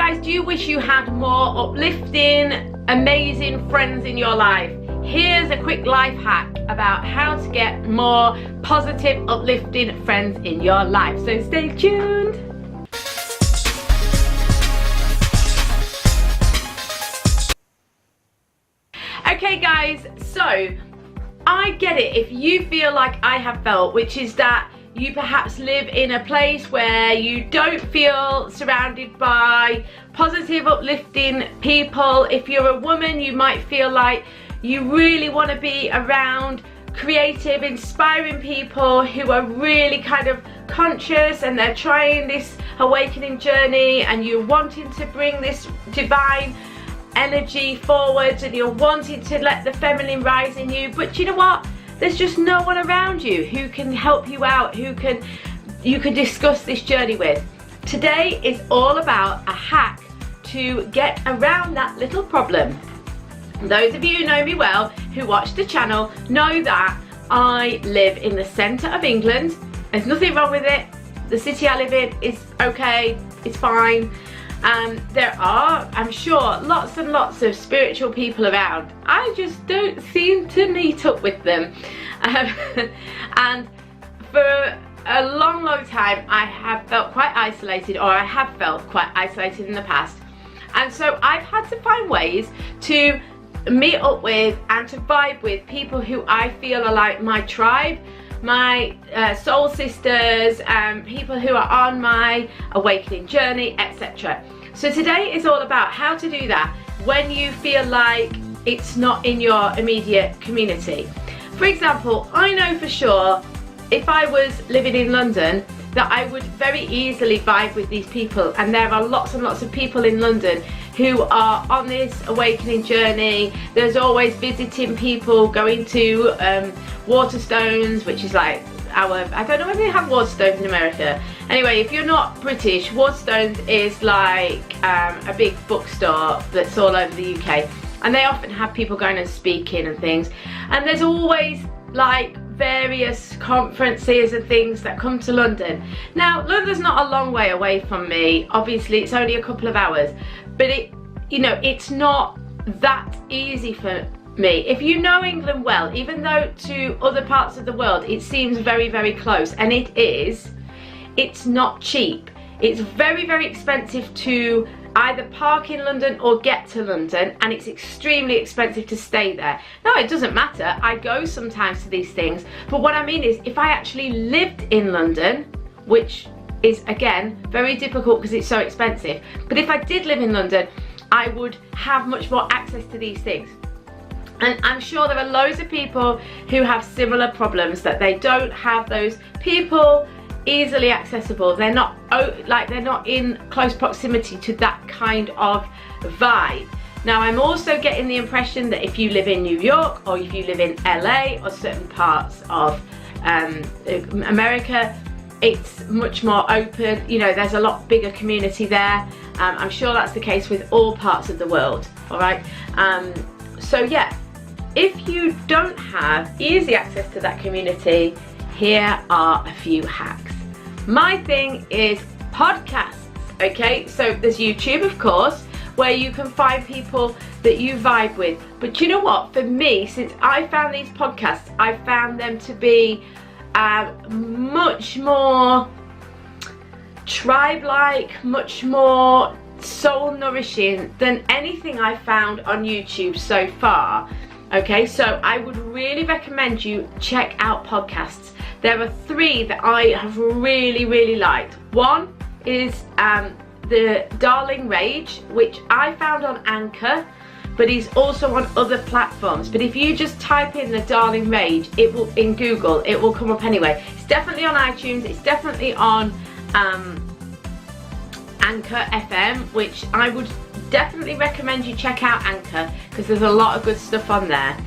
guys, do you wish you had more uplifting, amazing friends in your life? Here's a quick life hack about how to get more positive, uplifting friends in your life. So stay tuned. Okay guys, so I get it if you feel like I have felt, which is that you perhaps live in a place where you don't feel surrounded by positive, uplifting people. If you're a woman, you might feel like you really want to be around creative, inspiring people who are really kind of conscious and they're trying this awakening journey, and you're wanting to bring this divine energy forwards and you're wanting to let the feminine rise in you. But you know what? There's just no one around you who can help you out, you can discuss this journey with. Today is all about a hack to get around that little problem. Those of you who know me well, who watch the channel, know that I live in the centre of England. There's nothing wrong with it. The city I live in is okay, it's fine. There are, I'm sure, lots and lots of spiritual people around. I just don't seem to meet up with them. And for a long time I have felt quite isolated, or I have felt quite isolated in the past. And so I've had to find ways to meet up with and to vibe with people who I feel are like my tribe, my soul sisters, people who are on my awakening journey, etc. So today is all about how to do that when you feel like it's not in your immediate community. For example, I know for sure if I was living in London that I would very easily vibe with these people, and there are lots and lots of people in London who are on this awakening journey. There's always visiting people, going to Waterstones, which is like I don't know whether they have Waterstones in America. Anyway, if you're not British, Waterstones is like a big bookstore that's all over the UK, and they often have people going and speaking and things, and there's always like various conferences and things that come to London. Now, London's not a long way away from me. Obviously, it's only a couple of hours, but it's not that easy for me. If you know England well, even though to other parts of the world it seems very, very close, and it is, it's not cheap. It's very, very expensive to either park in London or get to London, and it's extremely expensive to stay there. Now, it doesn't matter, I go sometimes to these things, but what I mean is if I actually lived in London, which is again very difficult because it's so expensive, but if I did live in London, I would have much more access to these things. And I'm sure there are loads of people who have similar problems, that they don't have those people easily accessible. They're not in close proximity to that kind of vibe. Now, I'm also getting the impression that if you live in New York, or if you live in LA, or certain parts of America, it's much more open. You know, there's a lot bigger community there. I'm sure that's the case with all parts of the world, all right? So yeah, if you don't have easy access to that community, here are a few hacks. My thing is podcasts, okay? So there's YouTube, of course, where you can find people that you vibe with. But you know what? For me, since I found these podcasts, I found them to be much more tribe-like, much more soul-nourishing than anything I found on YouTube so far. Okay, so I would really recommend you check out podcasts. There are 3 that I have really, really liked. One is the Darling Rage, which I found on Anchor, but he's also on other platforms. But if you just type in the Darling Rage, it will, in Google, it will come up anyway. It's definitely on iTunes, it's definitely on Anchor FM, which I would definitely recommend you check out Anchor, because there's a lot of good stuff on there.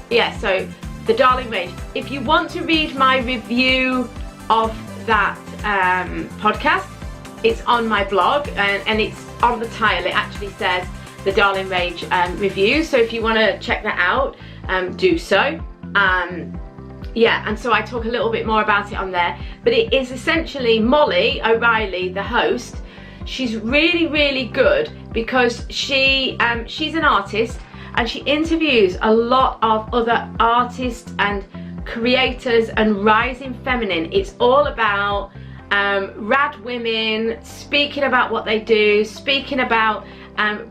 Yeah, so the Darling Rage. If you want to read my review of that podcast, it's on my blog, and it's on the title. It actually says the Darling Rage review. So if you want to check that out, do so. Yeah, and so I talk a little bit more about it on there. But it is essentially Molly O'Reilly, the host. she's really, really good because she's an artist, and she interviews a lot of other artists and creators and rising feminine. It's all about rad women speaking about what they do, speaking about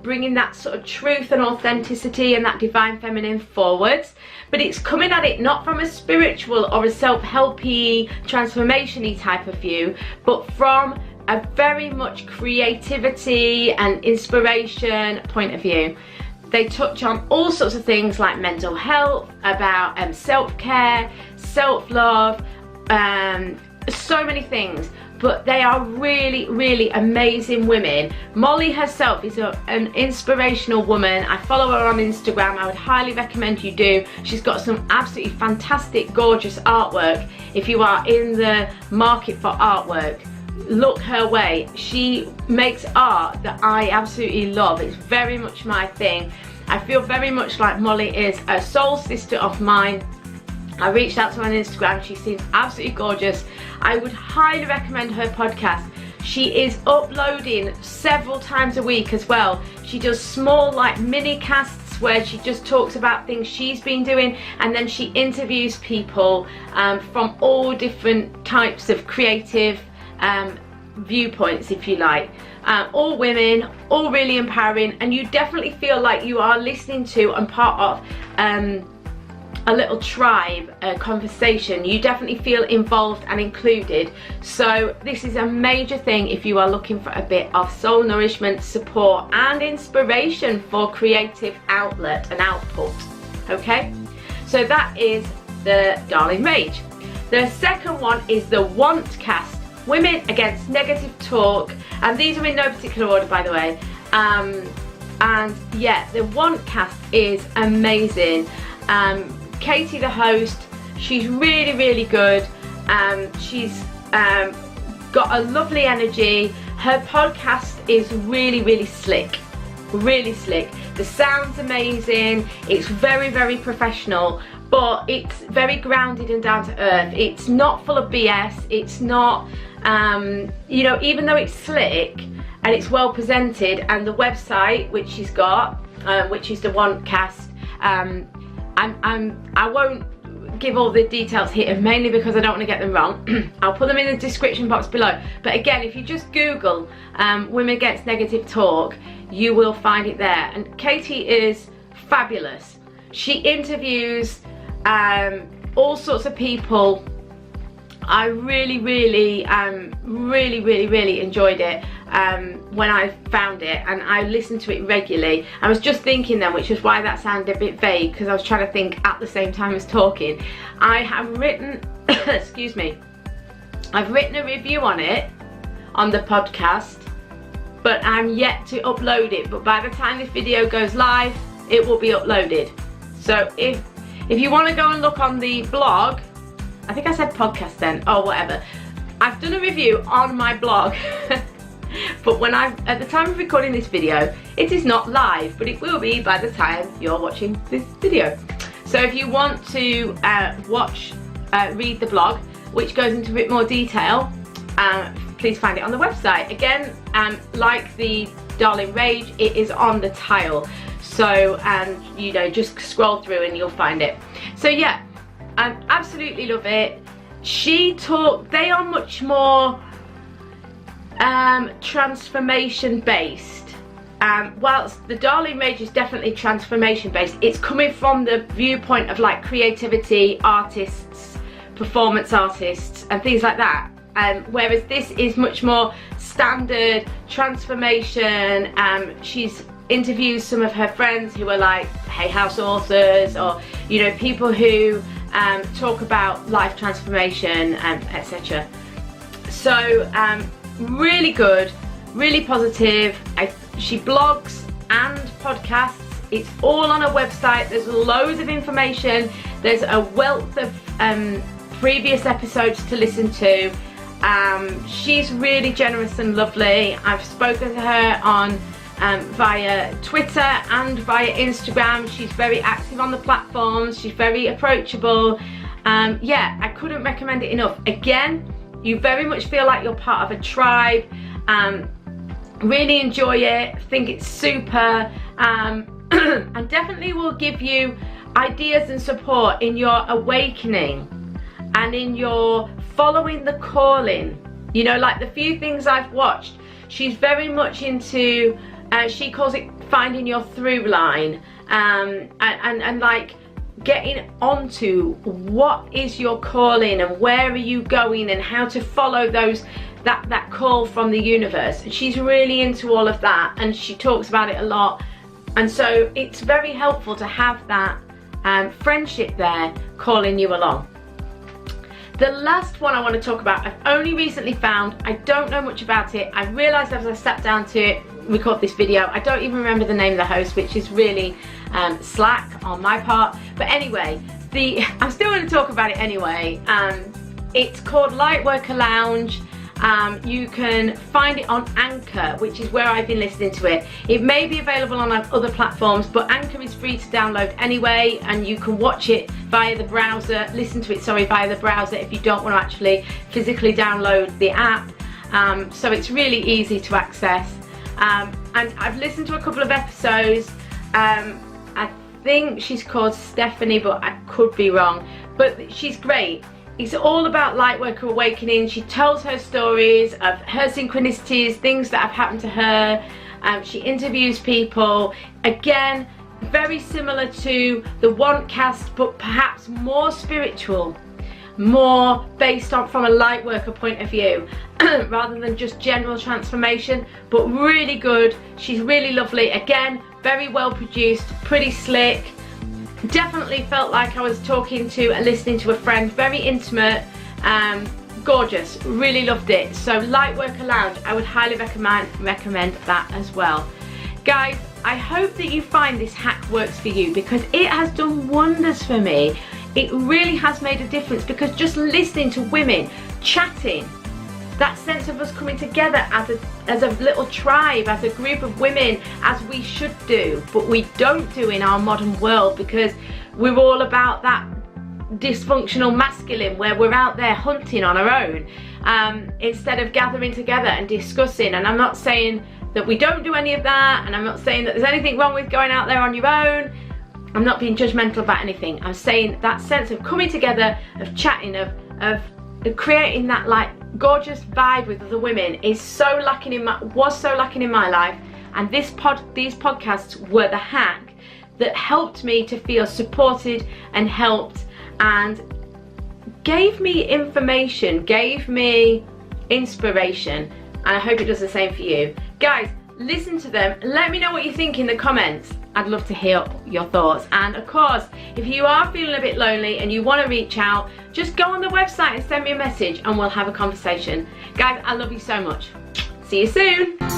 bringing that sort of truth and authenticity and that divine feminine forwards. But it's coming at it not from a spiritual or a self-helpy, transformation-y type of view, but from a very much creativity and inspiration point of view. They touch on all sorts of things like mental health, about self-care, self-love, so many things. But they are really, really amazing women. Molly herself is an inspirational woman. I follow her on Instagram. I would highly recommend you do. She's got some absolutely fantastic, gorgeous artwork. If you are in the market for artwork, look her way. She makes art that I absolutely love. It's very much my thing. I feel very much like Molly is a soul sister of mine. I reached out to her on Instagram. She seems absolutely gorgeous. I would highly recommend her podcast. She is uploading several times a week as well. She does small like mini casts where she just talks about things she's been doing, and then she interviews people from all different types of creative viewpoints, if you like. All women, all really empowering, and you definitely feel like you are listening to and part of a little tribe, a conversation. You definitely feel involved and included. So this is a major thing if you are looking for a bit of soul nourishment, support and inspiration for creative outlet and output. Okay, so that is the Darling Rage. The second one is the Want cast, Women Against Negative Talk, and these are in no particular order, by the way. And yeah, the Want cast is amazing. Katie, the host, she's really, really good. She's got a lovely energy. Her podcast is really, really slick. Really slick. The sound's amazing. It's very, very professional, but it's very grounded and down to earth. It's not full of BS. It's not, you know, even though it's slick and it's well presented, and the website which she's got, which is the Want cast, I won't give all the details here, mainly because I don't want to get them wrong. I'll put them in the description box below. But again, if you just Google Women Against Negative Talk, you will find it there. And Katie is fabulous. She interviews all sorts of people. I really, really enjoyed it when I found it, and I listened to it regularly. I was just thinking then, which is why that sounded a bit vague, because I was trying to think at the same time as talking. I have written, excuse me, I've written a review on it on the podcast, but I'm yet to upload it. But by the time this video goes live, it will be uploaded. So if you want to go and look on the blog, I think I said podcast then, oh whatever, I've done a review on my blog. But at the time of recording this video, it is not live, but it will be by the time you're watching this video. So if you want to read the blog, which goes into a bit more detail, please find it on the website. Again, like the Darling Rage, it is on the tile. So, you know, just scroll through and you'll find it. So yeah, I absolutely love it. They are much more transformation based. Whilst the Darling Rage is definitely transformation based, it's coming from the viewpoint of like creativity, artists, performance artists and things like that. Whereas this is much more standard transformation. She's interviews some of her friends who are like Hay House authors, or you know, people who talk about life transformation, etc. So really good, really positive. She blogs and podcasts. It's all on her website. There's loads of information. There's a wealth of previous episodes to listen to. She's really generous and lovely. I've spoken to her on via Twitter and via Instagram. She's very active on the platforms. She's very approachable. Yeah, I couldn't recommend it enough. Again, you very much feel like you're part of a tribe. Really enjoy it, think it's super, and definitely will give you ideas and support in your awakening and in your following the calling. You know, like the few things I've watched, she's very much into, she calls it finding your through line, and like getting onto what is your calling and where are you going and how to follow those, that call from the universe. She's really into all of that, and she talks about it a lot, and so it's very helpful to have that friendship there calling you along. The last one I want to talk about, I've only recently found, I don't know much about it. I realised as I sat down to record this video, I don't even remember the name of the host, which is really slack on my part. But anyway, I'm still going to talk about it anyway. It's called Lightworker Lounge. You can find it on Anchor, which is where I've been listening to it. It may be available on other platforms, but Anchor is free to download anyway, and you can watch it via the browser, listen to it, sorry, via the browser if you don't want to actually physically download the app. So it's really easy to access. And I've listened to a couple of episodes. I think she's called Stephanie, but I could be wrong. But she's great. It's all about Lightworker Awakening. She tells her stories of her synchronicities, things that have happened to her. She interviews people. Again, very similar to the Wantcast, but perhaps more spiritual, more based on from a Lightworker point of view, rather than just general transformation, but really good. She's really lovely. Again, very well produced, pretty slick. Definitely felt like I was talking to and listening to a friend. Very intimate, gorgeous, really loved it. So Lightworker Lounge, I would highly recommend that as well. Guys, I hope that you find this hack works for you, because it has done wonders for me. It really has made a difference, because just listening to women chatting, that sense of us coming together as a little tribe, as a group of women, as we should do, but we don't do in our modern world, because we're all about that dysfunctional masculine where we're out there hunting on our own, instead of gathering together and discussing. And I'm not saying that we don't do any of that, and I'm not saying that there's anything wrong with going out there on your own. I'm not being judgmental about anything. I'm saying that sense of coming together, of chatting, of creating that like gorgeous vibe with other women is so lacking in was so lacking in my life, and these podcasts were the hack that helped me to feel supported and helped, and gave me information, gave me inspiration, and I hope it does the same for you. Guys, listen to them, let me know what you think in the comments. I'd love to hear your thoughts. And of course, if you are feeling a bit lonely and you want to reach out, just go on the website and send me a message and we'll have a conversation. Guys, I love you so much. See you soon.